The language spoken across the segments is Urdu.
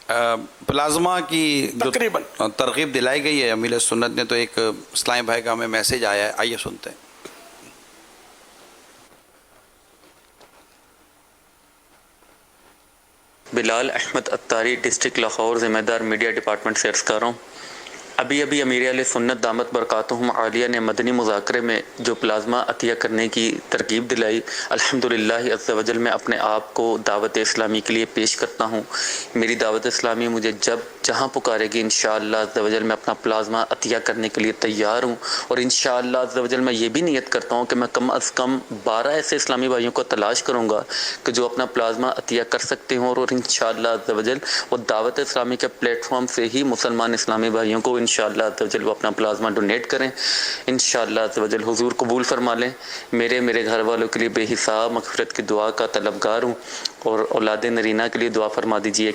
پلازما کی جو تقریباً ترغیب دلائی گئی ہے امیل سنت نے، تو ایک اسلامی بھائی کا ہمیں میسیج آیا ہے، آئیے سنتے ہیں۔ بلال احمد اتاری، ڈسٹرکٹ لاہور، ذمہ دار میڈیا ڈپارٹمنٹ سے عرض کر رہا ہوں۔ ابھی امیر علیہ سنت دامت برکاتہم عالیہ نے مدنی مذاکرے میں جو پلازما عطیہ کرنے کی ترغیب دلائی، الحمدللہ عز و جل میں اپنے آپ کو دعوت اسلامی کے لیے پیش کرتا ہوں۔ میری دعوت اسلامی مجھے جہاں پکارے گی انشاءاللہ عز و جل میں اپنا پلازما عطیہ کرنے کے لیے تیار ہوں، اور انشاءاللہ عز و جل میں یہ بھی نیت کرتا ہوں کہ میں کم از کم 12 ایسے اسلامی بھائیوں کو تلاش کروں گا کہ جو اپنا پلازما عطیہ کر سکتے ہوں، اور انشاءاللہ عز و جل وہ دعوت اسلامی کے پلیٹ فارم سے ہی مسلمان اسلامی بھائیوں کو انشاءاللہ عز و جل وہ اپنا پلازما ڈونیٹ کریں۔ انشاءاللہ عز و جل حضور قبول فرما لیں۔ میرے گھر والوں کے لیے بے حساب مغفرت کی دعا کا طلبگار ہوں، اور اولاد نرینہ کے لیے دعا فرما دیجیے۔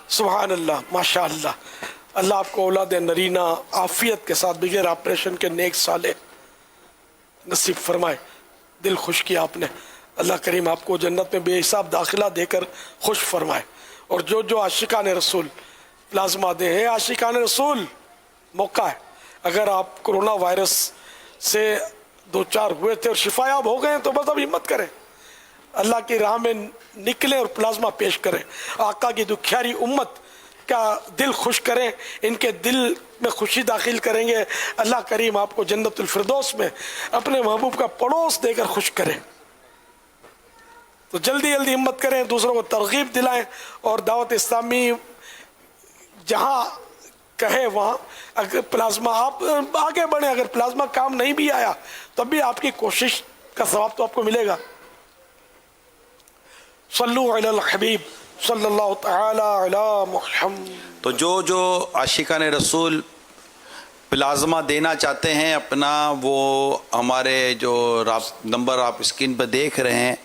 سبحان اللہ، ماشاء اللہ، اللہ آپ کو اولاد نرینہ عافیت کے ساتھ بغیر آپریشن کے نیک صالح نصیب فرمائے۔ دل خوش کیا آپ نے، اللہ کریم آپ کو جنت میں بے حساب داخلہ دے کر خوش فرمائے۔ اور جو عاشقان رسول پلازما دے ہیں، عاشقان رسول موقع ہے، اگر آپ کرونا وائرس سے دو چار ہوئے تھے اور شفایاب ہو گئے ہیں تو بس اب ہمت کریں، اللہ کی راہ میں نکلیں اور پلازما پیش کریں، آقا کی دکھیاری امت کا دل خوش کریں، ان کے دل میں خوشی داخل کریں گے، اللہ کریم آپ کو جنت الفردوس میں اپنے محبوب کا پڑوس دے کر خوش کریں۔ تو جلدی ہمت کریں، دوسروں کو ترغیب دلائیں، اور دعوت اسلامی جہاں کہے وہاں اگر پلازما آپ آگے بڑھیں، اگر پلازما کام نہیں بھی آیا تب بھی آپ کی کوشش کا ثواب تو آپ کو ملے گا۔ صلو علی الحبیب صلی اللہ تعالی علی محمد۔ تو جو عاشقان رسول پلازما دینا چاہتے ہیں اپنا، وہ ہمارے جو نمبر آپ اسکرین پہ دیکھ رہے ہیں،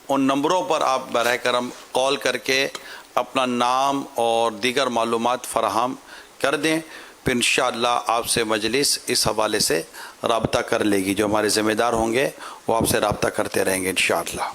ان نمبروں پر آپ براہ کرم کال کر کے اپنا نام اور دیگر معلومات فراہم کر دیں، پھر انشاءاللہ آپ سے مجلس اس حوالے سے رابطہ کر لے گی۔ جو ہمارے ذمہ دار ہوں گے وہ آپ سے رابطہ کرتے رہیں گے انشاءاللہ۔